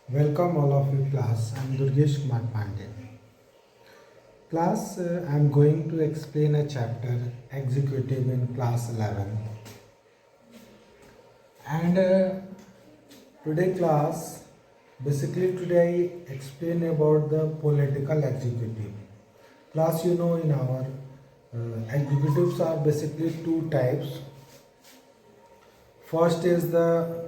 Welcome all of you class. I am Durgesh Kumar Pandey. Class, I am going to explain a chapter executive in class 11. And today class, basically today I explain about the political executive. Class, you know in our executives are basically two types. First is the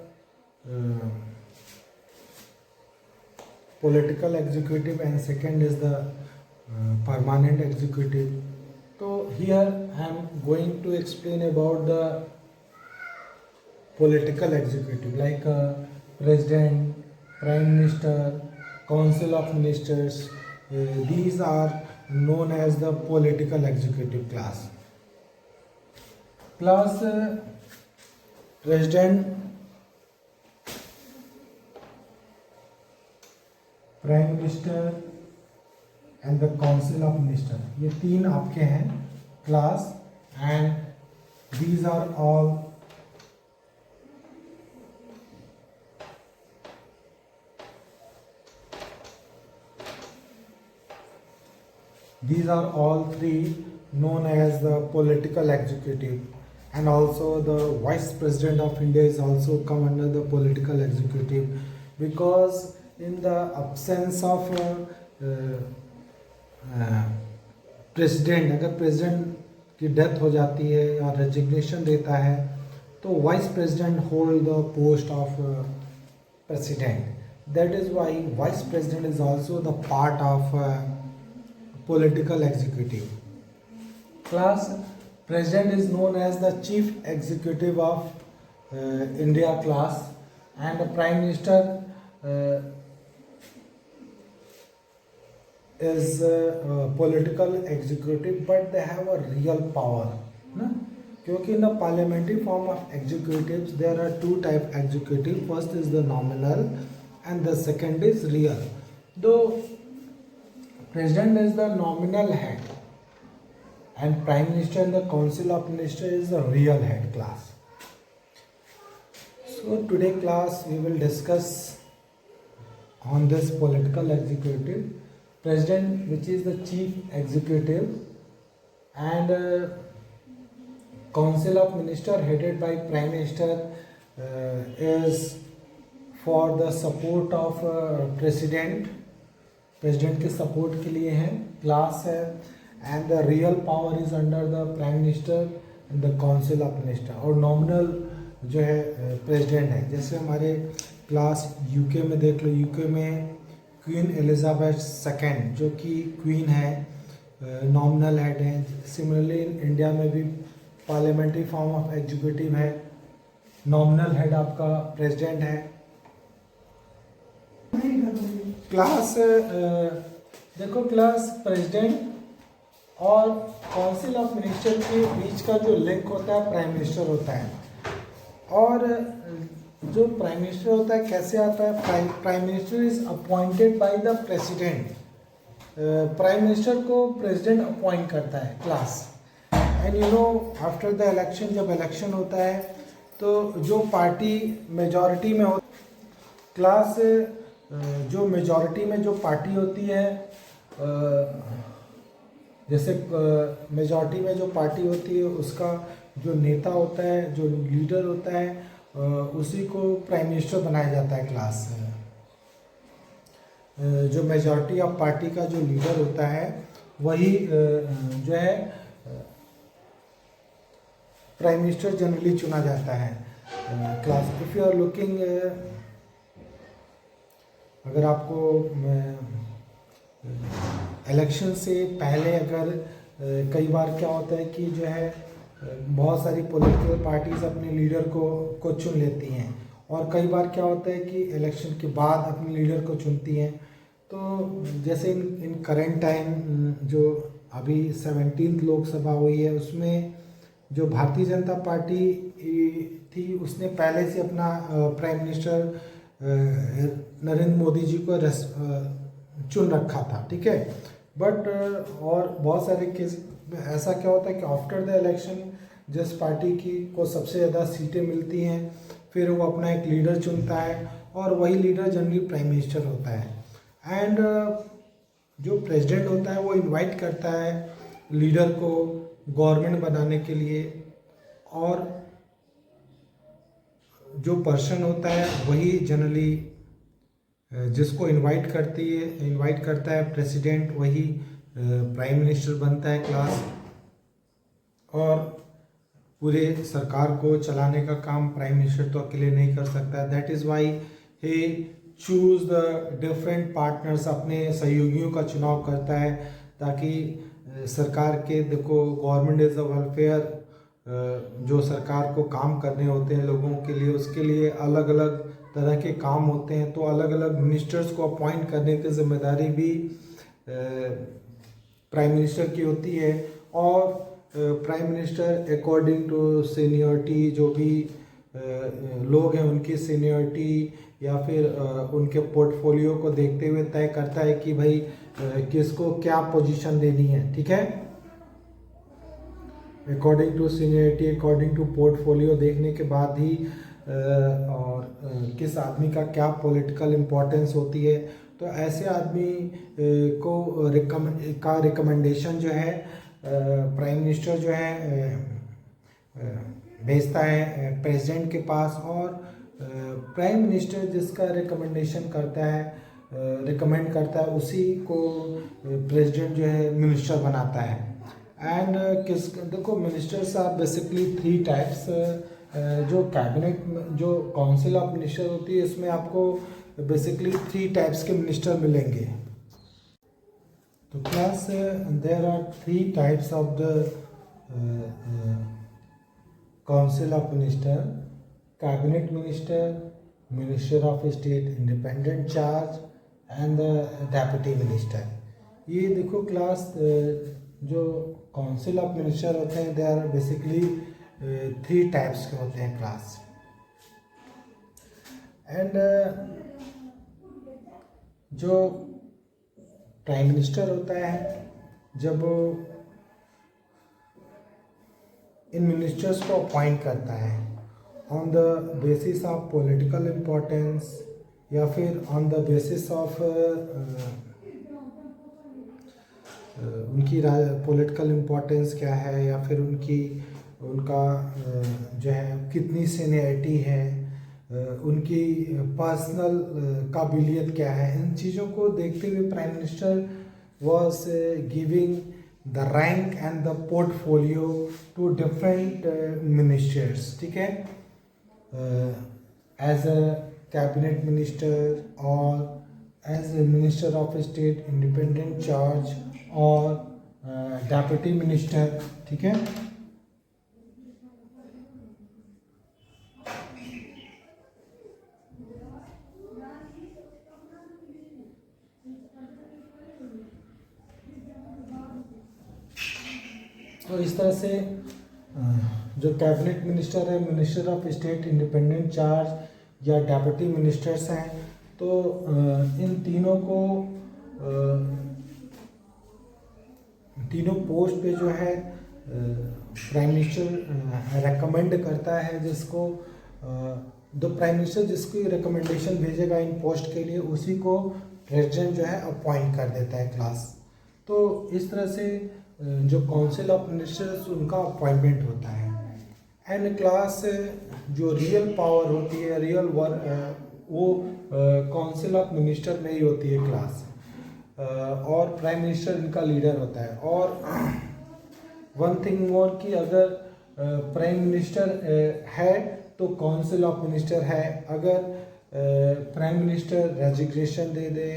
political executive and second is the permanent executive. So here I am going to explain about the political executive like president, prime minister, council of ministers. These are known as the political executive class. Class president, prime minister and the council of minister, ये तीन आपके हैं class. And these are all three known as the political executive, and also the vice president of India is also come under the political executive, because in the absence of president, अगर president की death हो जाती है या resignation देता है तो vice president hold the post of president. That is why vice president is also the part of political executive. Class president is known as the chief executive of India class, and the prime minister is political executive, but they have a real power ना, क्योंकि in the parliamentary form of executives there are two type executive. First is the nominal and the second is real. Though president is the nominal head and prime minister and the council of minister is the real head class. So today class we will discuss on this political executive. President, which is the chief executive, and council of minister headed by prime minister is for the support of president के support के लिए है class है. And the real power is under the prime minister and the council of minister. और nominal जो है president है. जैसे हमारे क्लास यूके में देख लो, यूके में क्वीन एलिजाबेथ सेकेंड जो कि क्वीन है, नॉमिनल हेड है. सिमिलरली इंडिया में भी पार्लियामेंट्री फॉर्म ऑफ एग्जीक्यूटिव है, नॉमिनल हेड आपका प्रेसिडेंट है. क्लास देखो, क्लास प्रेसिडेंट और काउंसिल ऑफ मिनिस्टर के बीच का जो लिंक होता है प्राइम मिनिस्टर होता है. और जो प्राइम मिनिस्टर होता है कैसे आता है, prime minister is appointed by the president. Prime minister को प्रेसिडेंट अपॉइंट करता है class. And you know after the election, जब इलेक्शन होता है तो जो पार्टी मेजॉरिटी में हो क्लास, जो मेजॉरिटी में जो पार्टी होती है, जैसे मेजॉरिटी में जो पार्टी होती है उसका जो नेता होता है, जो लीडर होता है, उसी को प्राइम मिनिस्टर बनाया जाता है क्लास. जो मेजॉरिटी ऑफ पार्टी का जो लीडर होता है वही जो है प्राइम मिनिस्टर जनरली चुना जाता है class. If you are looking, अगर आपको इलेक्शन से पहले, अगर कई बार क्या होता है कि जो है बहुत सारी पॉलिटिकल पार्टीज अपने लीडर को चुन लेती हैं, और कई बार क्या होता है कि इलेक्शन के बाद अपने लीडर को चुनती हैं. तो जैसे इन करेंट टाइम जो अभी 17th लोकसभा हुई है, उसमें जो भारतीय जनता पार्टी थी उसने पहले से अपना प्राइम मिनिस्टर नरेंद्र मोदी जी को चुन रखा था, ठीक है. बट और बहुत सारे केस में ऐसा क्या होता है कि आफ्टर द इलेक्शन जिस पार्टी की को सबसे ज़्यादा सीटें मिलती हैं, फिर वो अपना एक लीडर चुनता है और वही लीडर जनरली प्राइम मिनिस्टर होता है। एंड जो प्रेसिडेंट होता है वो इनवाइट करता है लीडर को गवर्नमेंट बनाने के लिए, और जो पर्सन होता है वही जनरली जिसको इनवाइट करता है प्रेसिडेंट, वही प्राइम मिनिस्टर बनता है क्लास। और पूरे सरकार को चलाने का काम प्राइम मिनिस्टर तो अकेले नहीं कर सकता। That is why he choose the different partners, अपने सहयोगियों का चुनाव करता है, ताकि सरकार के, देखो गवर्नमेंट इज़ द वेलफेयर, जो सरकार को काम करने होते हैं लोगों के लिए, उसके लिए अलग अलग तरह के काम होते हैं। तो अलग अलग मिनिस्टर्स को अपॉइंट करने की जिम्मेदारी भी प्राइम मिनिस्टर की होती है। और prime minister according to seniority, जो भी लोग हैं उनकी सीनियरिटी या फिर उनके पोर्टफोलियो को देखते हुए तय करता है कि भाई किसको क्या पोजीशन देनी है, ठीक है। According to seniority, according to portfolio देखने के बाद ही और किस आदमी का क्या पॉलिटिकल इम्पोर्टेंस होती है, तो ऐसे आदमी को रिकमेंडेशन जो है प्राइम मिनिस्टर जो है भेजता है प्रेसिडेंट के पास। और प्राइम मिनिस्टर जिसका रिकमेंडेशन करता है, रिकमेंड करता है, उसी को प्रेसिडेंट जो है मिनिस्टर बनाता है। एंड देखो मिनिस्टर्स आर बेसिकली 3 टाइप्स। जो कैबिनेट, जो काउंसिल ऑफ मिनिस्टर होती है, इसमें आपको बेसिकली 3 टाइप्स के मिनिस्टर मिलेंगे। तो class there are 3 types of the council of minister: cabinet minister, minister of state independent charge and deputy minister. ये देखो क्लास जो काउंसिल ऑफ मिनिस्टर होते हैं, दे आर बेसिकली 3 टाइप्स के होते हैं क्लास। एंड जो प्राइम मिनिस्टर होता है, जब इन मिनिस्टर्स को अपॉइंट करता है on the basis of political importance, या फिर ऑन द बेसिस ऑफ उनकी पॉलिटिकल इम्पोर्टेंस क्या है, या फिर उनका जो है कितनी सीनियरिटी है, उनकी पर्सनल काबिलियत क्या है, इन चीज़ों को देखते हुए prime minister was giving the rank and the portfolio to different ministers, ठीक है, as a cabinet minister or as a minister of state independent charge और डेप्यूटी मिनिस्टर, ठीक है। तो इस तरह से जो कैबिनेट मिनिस्टर है, minister of state independent charge या डेप्यूटी मिनिस्टर्स हैं, तो इन तीनों पोस्ट पे जो है प्राइम मिनिस्टर रेकमेंड करता है, जिसको द प्राइम मिनिस्टर जिसकी रिकमेंडेशन भेजेगा इन पोस्ट के लिए, उसी को प्रेसिडेंट जो है अपॉइंट कर देता है क्लास। तो इस तरह से जो काउंसिल ऑफ मिनिस्टर्स, उनका अपॉइंटमेंट होता है। एंड क्लास जो रियल पावर होती है, रियल वर्क, वो काउंसिल ऑफ मिनिस्टर में ही होती है क्लास। और प्राइम मिनिस्टर इनका लीडर होता है। और वन थिंग मोर कि अगर प्राइम मिनिस्टर है तो काउंसिल ऑफ मिनिस्टर है। अगर प्राइम मिनिस्टर रेजिग्नेशन दे दे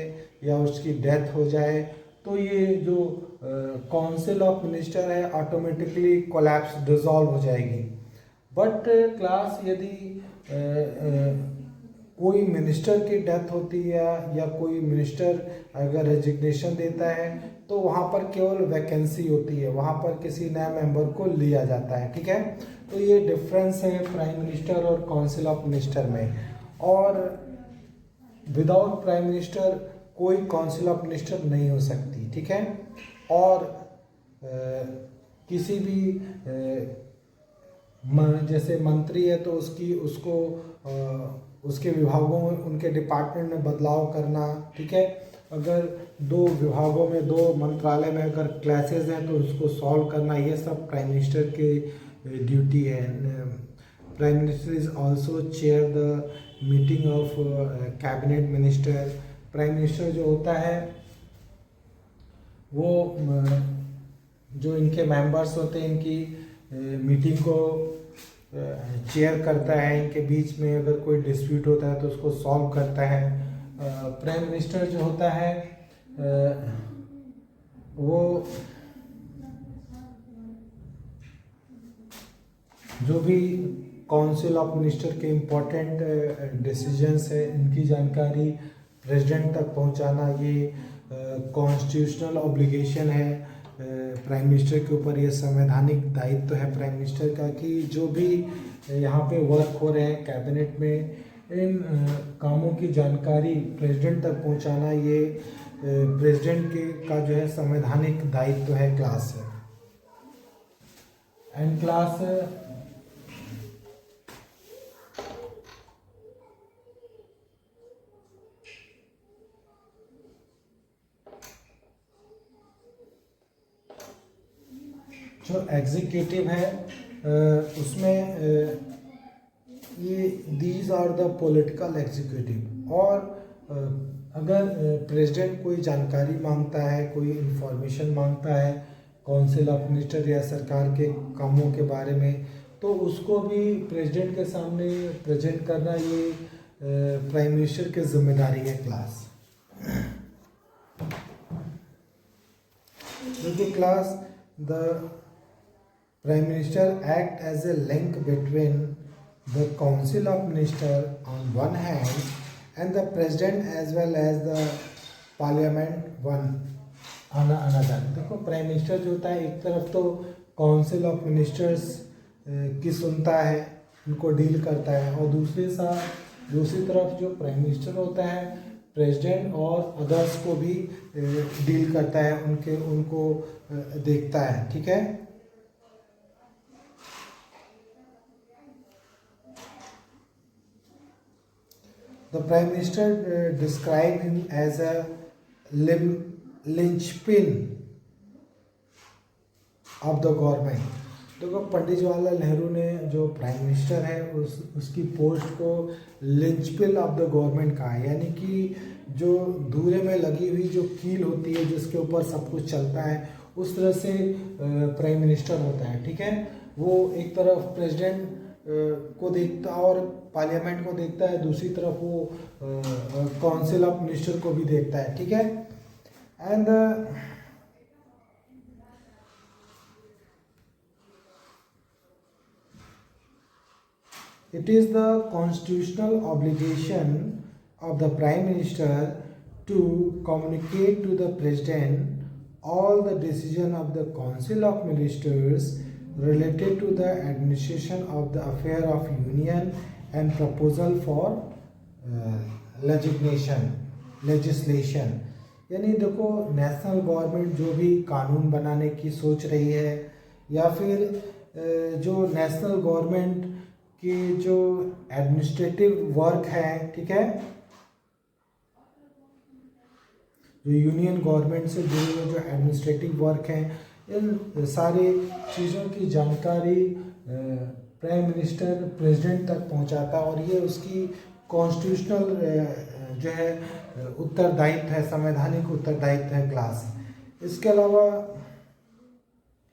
या उसकी डेथ हो जाए, तो ये जो काउंसिल ऑफ मिनिस्टर है ऑटोमेटिकली कोलैप्स, डिसॉल्व हो जाएगी। बट क्लास यदि कोई मिनिस्टर की डेथ होती है या कोई मिनिस्टर अगर रेजिग्नेशन देता है, तो वहाँ पर केवल वैकेंसी होती है, वहाँ पर किसी नए मेंबर को लिया जाता है, ठीक है। तो ये डिफरेंस है प्राइम मिनिस्टर और काउंसिल ऑफ मिनिस्टर में। और विदाउट प्राइम मिनिस्टर कोई काउंसिल ऑफ मिनिस्टर नहीं हो सकती, ठीक है। और किसी भी जैसे मंत्री है तो उसको उसके विभागों में, उनके डिपार्टमेंट में बदलाव करना, ठीक है। अगर दो विभागों में, दो मंत्रालय में अगर क्लैसेस हैं तो उसको सॉल्व करना, ये सब प्राइम मिनिस्टर के ड्यूटी है। Prime minister is also chair the meeting of cabinet minister. Prime minister जो होता है वो जो इनके मेंबर्स होते हैं इनकी मीटिंग को चेयर करता है। इनके बीच में अगर कोई डिस्प्यूट होता है तो उसको सॉल्व करता है। प्राइम मिनिस्टर जो होता है वो जो भी काउंसिल ऑफ मिनिस्टर के इम्पोर्टेंट डिसीजंस है इनकी जानकारी प्रेसिडेंट तक पहुंचाना, ये कॉन्स्टिट्यूशनल ऑब्लिगेशन है प्राइम मिनिस्टर के ऊपर। ये संवैधानिक दायित्व है प्राइम मिनिस्टर का कि जो भी यहाँ पे वर्क हो रहे हैं कैबिनेट में, इन कामों की जानकारी प्रेसिडेंट तक पहुँचाना, ये प्रेसिडेंट के का जो है संवैधानिक दायित्व है क्लास है। एंड क्लास जो एग्जीक्यूटिव है उसमें ये these are the political executive. और अगर प्रेसिडेंट कोई जानकारी मांगता है, कोई इंफॉर्मेशन मांगता है काउंसिल ऑफ मिनिस्टर या सरकार के कामों के बारे में, तो उसको भी प्रेसिडेंट के सामने प्रेजेंट करना ये प्राइम मिनिस्टर की जिम्मेदारी है क्लास। देखिए class, the prime minister act as a link between the council of minister on one hand and the president as well as the parliament one on another। देखो prime minister जो होता है एक तरफ तो काउंसिल ऑफ मिनिस्टर्स की सुनता है, उनको डील करता है, और दूसरी तरफ जो प्राइम मिनिस्टर होता है प्रेसिडेंट और अदर्स को भी डील करता है, उनको देखता है, ठीक है। The Prime Minister described him as a linchpin of the government। देखो पंडित जवाहरलाल नेहरू ने जो प्राइम मिनिस्टर है उसकी पोस्ट को लिंचपिन ऑफ द गवर्नमेंट कहा है, यानी कि जो धूरे में लगी हुई जो कील होती है जिसके ऊपर सब कुछ चलता है, उस तरह से प्राइम मिनिस्टर होता है, ठीक है। वो एक तरफ प्रेसिडेंट को देखता और पार्लियामेंट को देखता है, दूसरी तरफ वो काउंसिल ऑफ मिनिस्टर को भी देखता है, ठीक है। And it is the constitutional obligation of the prime minister to communicate to the president all the decision of the council of ministers related to the administration of the affair of union and proposal for legislation। यानी देखो national government जो भी कानून बनाने की सोच रही है या फिर जो नेशनल गवर्नमेंट की जो एडमिनिस्ट्रेटिव वर्क है, ठीक है, जो यूनियन गवर्नमेंट से जुड़े हुए जो एडमिनिस्ट्रेटिव वर्क हैं, इन सारी चीज़ों की जानकारी प्राइम मिनिस्टर प्रेसिडेंट तक पहुंचाता है, और ये उसकी कॉन्स्टिट्यूशनल जो है उत्तरदायित्व है, संवैधानिक उत्तरदायित्व है क्लास। इसके अलावा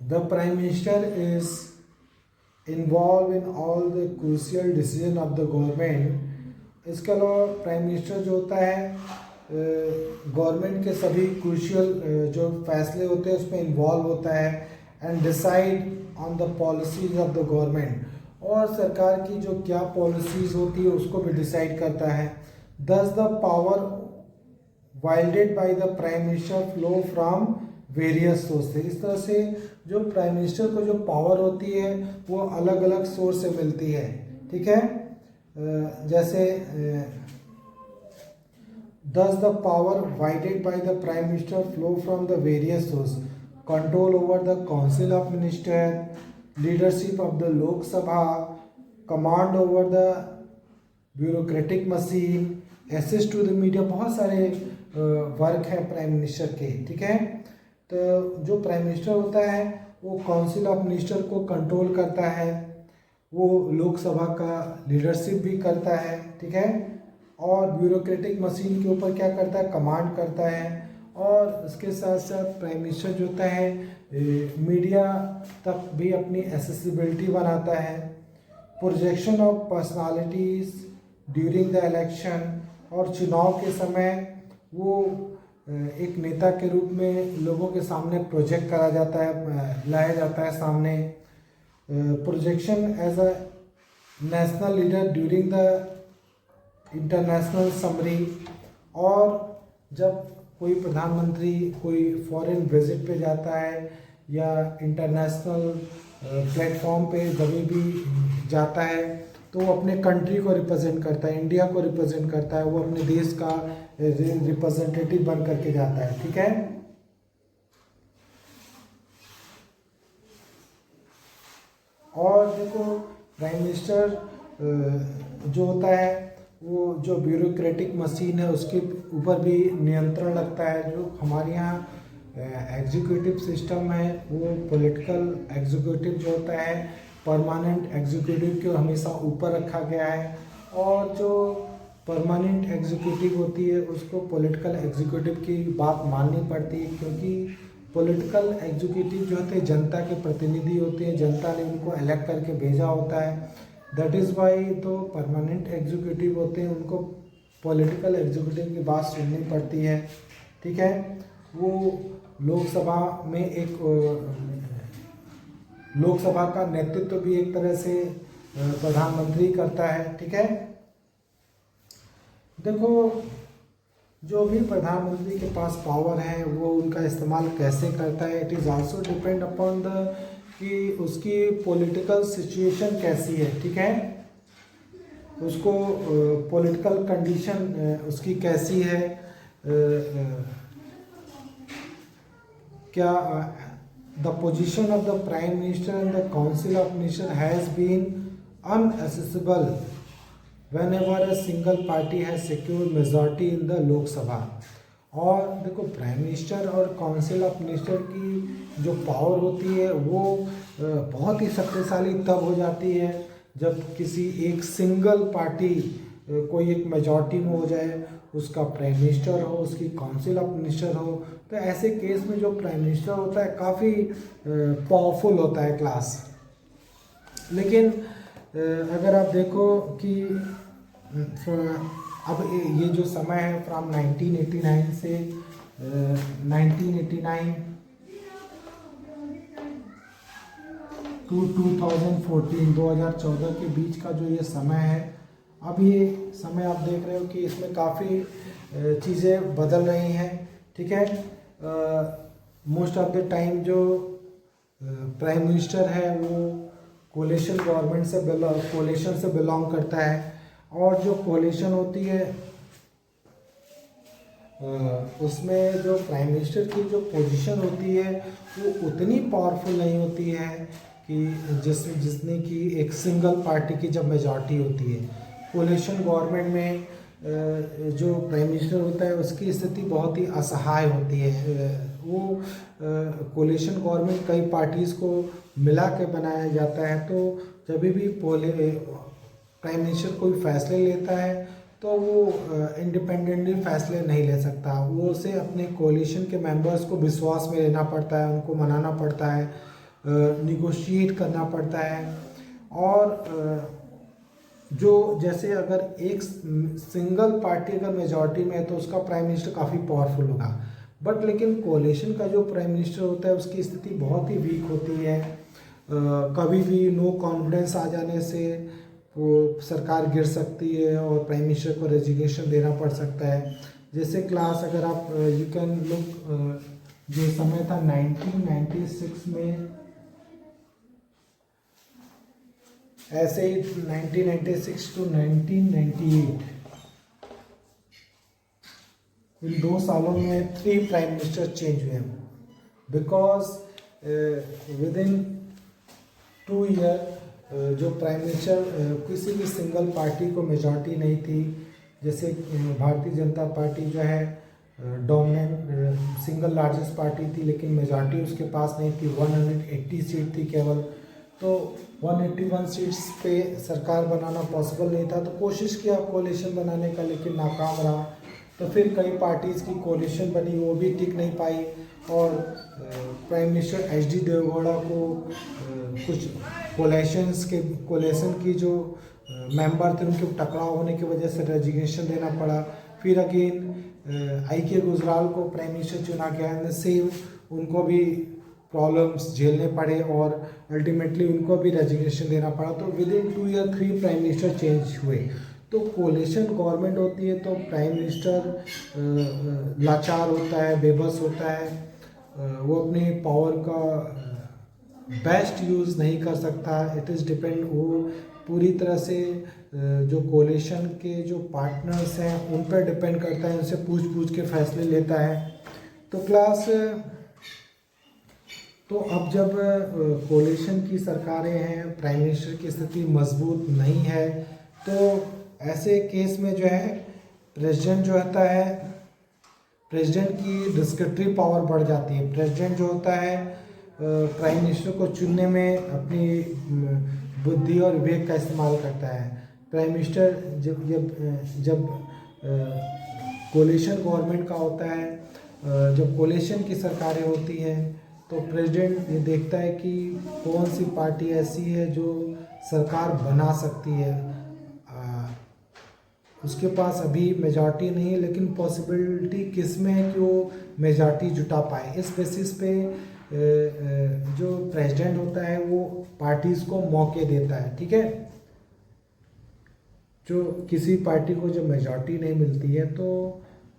the prime minister is involve in all the crucial decision of the government. इसके अलावा प्राइम मिनिस्टर जो होता है गवर्नमेंट के सभी क्रूशियल जो फैसले होते हैं उसमें इन्वॉल्व होता है, and decide on the policies of the government, और सरकार की जो क्या पॉलिसीज होती है उसको भी डिसाइड करता है। Thus the power wielded by the prime minister flow from various sources. इस तरह से जो प्राइम मिनिस्टर को जो पावर होती है वो अलग अलग सोर्स से मिलती है, ठीक है। जैसे Thus the power wielded by the Prime Minister flow from the various sources: control over the Council of Ministers, leadership of the Lok Sabha, command over the bureaucratic machine, access to the media, बहुत सारे work हैं prime minister के, ठीक है। तो जो prime minister होता है वो काउंसिल ऑफ मिनिस्टर को कंट्रोल करता है, वो लोकसभा का लीडरशिप भी करता है, ठीक है। और ब्यूरोक्रेटिक मशीन के ऊपर क्या करता है, कमांड करता है। और उसके साथ साथ प्राइम मिनिस्टर जो होता है मीडिया तक भी अपनी एक्सेसिबिलिटी बनाता है। Projection of personalities during the election, और चुनाव के समय वो एक नेता के रूप में लोगों के सामने प्रोजेक्ट करा जाता है, लाया जाता है सामने। Projection as a national leader during the international summary, और जब कोई प्रधानमंत्री कोई फॉरेन विजिट पे जाता है या इंटरनेशनल प्लेटफॉर्म पे कभी भी जाता है तो वो अपने कंट्री को रिप्रेजेंट करता है, इंडिया को रिप्रेजेंट करता है, वो अपने देश का रिप्रेजेंटेटिव बन करके जाता है, ठीक है। और देखो प्राइम मिनिस्टर जो होता है वो जो ब्यूरोक्रेटिक मशीन है उसके ऊपर भी नियंत्रण लगता है। जो हमारे यहाँ एग्जीक्यूटिव सिस्टम है वो पॉलिटिकल एग्जीक्यूटिव जो होता है परमानेंट एग्जीक्यूटिव को हमेशा ऊपर रखा गया है, और जो परमानेंट एग्जीक्यूटिव होती है उसको पॉलिटिकल एग्जीक्यूटिव की बात माननी पड़ती है, क्योंकि पॉलिटिकल एग्जीक्यूटिव जो होते हैं जनता के प्रतिनिधि होते हैं, जनता ने उनको इलेक्ट करके भेजा होता है। दैट इज़ वाई तो परमानेंट एग्जीक्यूटिव होते हैं उनको पॉलिटिकल एग्जीक्यूटिव की बात सुननी पड़ती है, ठीक है। वो लोकसभा में एक लोकसभा का नेतृत्व भी एक तरह से प्रधानमंत्री करता है, ठीक है। देखो जो भी प्रधानमंत्री के पास पावर है वो उनका इस्तेमाल कैसे करता है, it is also depend upon the कि उसकी पॉलिटिकल सिचुएशन कैसी है, ठीक है। उसको पॉलिटिकल कंडीशन उसकी कैसी है, क्या the position of the Prime Minister and the Council of Ministers has been unaccessible whenever a single party has secured majority in the Lok Sabha। और देखो प्राइम मिनिस्टर और काउंसिल ऑफ मिनिस्टर की जो power होती है वो बहुत ही शक्तिशाली तब हो जाती है जब किसी एक सिंगल पार्टी कोई एक मेजॉरिटी में हो जाए, उसका प्राइम मिनिस्टर हो, उसकी काउंसिल ऑफ मिनिस्टर हो। तो ऐसे केस में जो प्राइम मिनिस्टर होता है काफ़ी पावरफुल होता है क्लास। लेकिन अगर आप देखो कि अब ये जो समय है फ्रॉम 1989 से 1989 टू 2014 के बीच का जो ये समय है, अब ये समय आप देख रहे हो कि इसमें काफ़ी चीज़ें बदल रही हैं, ठीक है। मोस्ट ऑफ द टाइम जो प्राइम मिनिस्टर है वो कोलिशन गवर्नमेंट से कोलिशन से बिलोंग करता है, और जो कोलिशन होती है उसमें जो प्राइम मिनिस्टर की जो पोजीशन होती है वो उतनी पावरफुल नहीं होती है कि जिसने की एक सिंगल पार्टी की जब मेजॉरिटी होती है। कोलिशन गवर्नमेंट में जो प्राइम मिनिस्टर होता है उसकी स्थिति बहुत ही असहाय होती है। वो कोलिशन गवर्नमेंट कई पार्टीज़ को मिला के बनाया जाता है, तो जब भी प्राइम मिनिस्टर कोई फैसले लेता है तो वो इंडिपेंडेंटली फैसले नहीं ले सकता, वो उसे अपने कोलिशन के मेंबर्स को विश्वास में लेना पड़ता है, उनको मनाना पड़ता है, निगोशिएट करना पड़ता है। और जो जैसे अगर एक सिंगल पार्टी अगर मेजॉरिटी में है तो उसका प्राइम मिनिस्टर काफ़ी पावरफुल होगा, बट लेकिन कोलिशन का जो प्राइम मिनिस्टर होता है उसकी स्थिति बहुत ही वीक होती है। कभी भी नो कॉन्फिडेंस आ जाने से वो सरकार गिर सकती है और प्राइम मिनिस्टर को रेजिग्नेशन देना पड़ सकता है। जैसे क्लास अगर आप यू कैन लुक जो समय था 1996 में, ऐसे ही 1996 टू 1998 इन 2 सालों में 3 प्राइम मिनिस्टर चेंज हुए हैं, बिकॉज विद इन 2 ईयर जो प्राइम मिनिस्टर किसी भी सिंगल पार्टी को मेजॉरिटी नहीं थी, जैसे भारतीय जनता पार्टी जो है डोमिनेंट सिंगल लार्जेस्ट पार्टी थी, लेकिन मेजॉरिटी उसके पास नहीं थी, 180 सीट थी केवल, तो 181 सीट्स पे सरकार बनाना पॉसिबल नहीं था। तो कोशिश किया कोalition बनाने का, लेकिन नाकाम रहा। तो फिर कई पार्टीज़ की कोalition बनी, वो भी टिक नहीं पाई, और प्राइम मिनिस्टर HD देवेगौड़ा को कुछ कोलेशन की जो मेंबर थे उनके टकराव होने की वजह से रेजिग्नेशन देना पड़ा। फिर अगेन IK गुजराल को प्राइम मिनिस्टर चुना गया, एंड सेम उनको भी प्रॉब्लम्स झेलने पड़े और अल्टीमेटली उनको भी रेजिग्नेशन देना पड़ा। तो विद इन 2 या 3 प्राइम मिनिस्टर चेंज हुए। तो कोलिशन गवर्नमेंट होती है तो प्राइम मिनिस्टर लाचार होता है, बेबस होता है, वो अपने पावर का बेस्ट यूज़ नहीं कर सकता। इट इज़ डिपेंड, वो पूरी तरह से जो कोलिशन के जो पार्टनर्स हैं उन पर डिपेंड करता है, उनसे पूछ के फैसले लेता है। तो तो अब जब कोलिशन की सरकारें हैं, प्राइम मिनिस्टर की स्थिति मजबूत नहीं है, तो ऐसे केस में जो है प्रेसिडेंट जो होता है, प्रेसिडेंट की डिस्क्रिप्टिव पावर बढ़ जाती है। प्रेसिडेंट जो होता है प्राइम मिनिस्टर को चुनने में अपनी बुद्धि और विवेक का इस्तेमाल करता है। प्राइम मिनिस्टर जब कोलिशन गवर्नमेंट का होता है, जब कोलिशन की सरकारें होती हैं, तो प्रेसिडेंट ये देखता है कि कौन सी पार्टी ऐसी है जो सरकार बना सकती है। उसके पास अभी मेजॉरिटी नहीं है, लेकिन पॉसिबिलिटी किस में है कि वो मेजॉरिटी जुटा पाए। इस बेसिस पे जो प्रेसिडेंट होता है वो पार्टीज़ को मौके देता है, ठीक है। जो किसी पार्टी को जब मेजॉरिटी नहीं मिलती है तो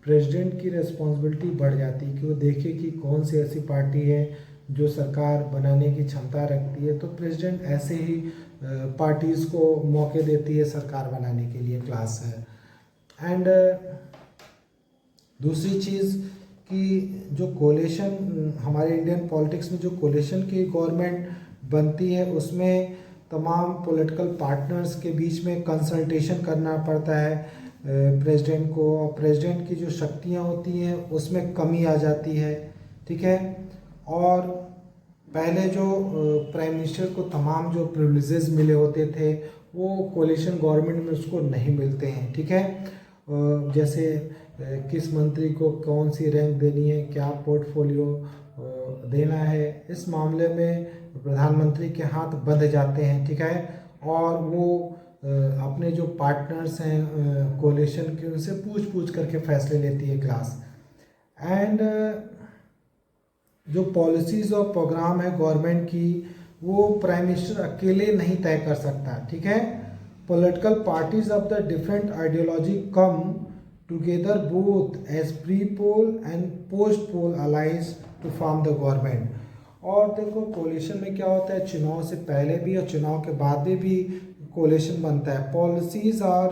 प्रेसिडेंट की रिस्पॉन्सिबिलिटी बढ़ जाती है कि वो देखे कि कौन सी ऐसी पार्टी है जो सरकार बनाने की क्षमता रखती है। तो प्रेसिडेंट ऐसे ही पार्टीज़ को मौके देती है सरकार बनाने के लिए, क्लास है। एंड दूसरी चीज़ कि जो कोलिशन हमारे इंडियन पॉलिटिक्स में जो कोलिशन की गवर्नमेंट बनती है, उसमें तमाम पॉलिटिकल पार्टनर्स के बीच में कंसल्टेशन करना पड़ता है प्रेसिडेंट को, और प्रेसिडेंट की जो शक्तियाँ होती हैं उसमें कमी आ जाती है, ठीक है। और पहले जो प्राइम मिनिस्टर को तमाम जो प्रिविलेजेस मिले होते थे वो कोलिशन गवर्नमेंट में उसको नहीं मिलते हैं, ठीक है। जैसे किस मंत्री को कौन सी रैंक देनी है, क्या पोर्टफोलियो देना है, इस मामले में प्रधानमंत्री के हाथ बंध जाते हैं, ठीक है। और वो अपने जो पार्टनर्स हैं कोलिशन के, उनसे पूछ करके फैसले लेती है क्लास। एंड जो पॉलिसीज़ और प्रोग्राम है गवर्नमेंट की, वो प्राइम मिनिस्टर अकेले नहीं तय कर सकता, ठीक है। Political parties of the different ideology come together both as pre poll and post poll allies to form the government. और देखो कोलिशन में क्या होता है, चुनाव से पहले भी और चुनाव के बाद भी कोलिशन बनता है। Policies are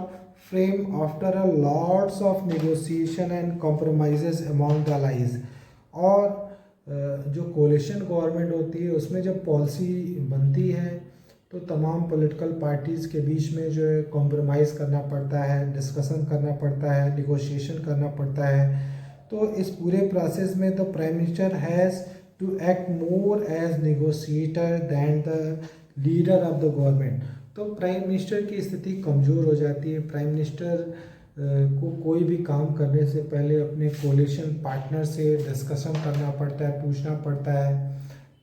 frame after a lots of negotiation and compromises among the allies. और जो कोलिशन गवर्नमेंट होती है उसमें जब पॉलिसी बनती है तो तमाम पॉलिटिकल पार्टीज़ के बीच में जो है कॉम्प्रोमाइज़ करना पड़ता है, डिस्कशन करना पड़ता है, निगोशिएशन करना पड़ता है। तो इस पूरे प्रोसेस में तो prime minister has to act more as negotiator than the leader of the government. तो प्राइम मिनिस्टर की स्थिति कमज़ोर हो जाती है। प्राइम मिनिस्टर को कोई भी काम करने से पहले अपने कोलिशन पार्टनर से डिस्कशन करना पड़ता है, पूछना पड़ता है,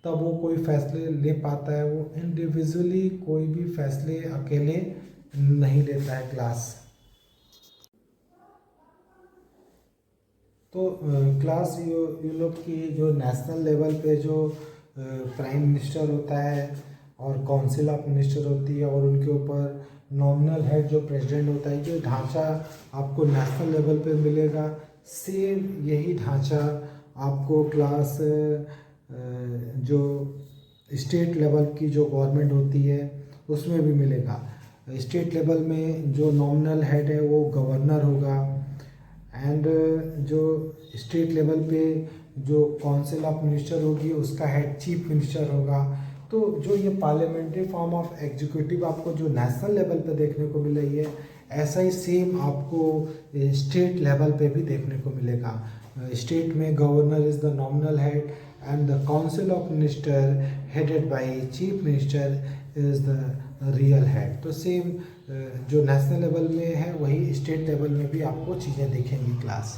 तब वो कोई फैसले ले पाता है। वो इंडिविजुअली कोई भी फैसले अकेले नहीं लेता है क्लास। तो क्लास यू लोग की जो नेशनल लेवल पे जो प्राइम मिनिस्टर होता है और काउंसिल ऑफ मिनिस्टर होती है और उनके ऊपर नॉमिनल हेड जो प्रेसिडेंट होता है, जो ढांचा आपको नेशनल लेवल पे मिलेगा, सेम यही ढांचा आपको क्लास जो स्टेट लेवल की जो गवर्नमेंट होती है उसमें भी मिलेगा। स्टेट लेवल में जो नॉमिनल हेड है वो गवर्नर होगा, एंड जो स्टेट लेवल पे जो काउंसिल ऑफ मिनिस्टर होगी उसका हेड चीफ मिनिस्टर होगा। तो जो ये पार्लियामेंट्री फॉर्म ऑफ एग्जीक्यूटिव आपको जो नेशनल लेवल पे देखने को मिल रही है, ऐसा ही सेम आपको स्टेट लेवल पे भी देखने को मिलेगा। स्टेट में governor is the nominal head and the council of minister headed by chief minister is the real head. तो सेम जो नेशनल लेवल में है वही स्टेट लेवल में भी आपको चीज़ें दिखेंगी क्लास।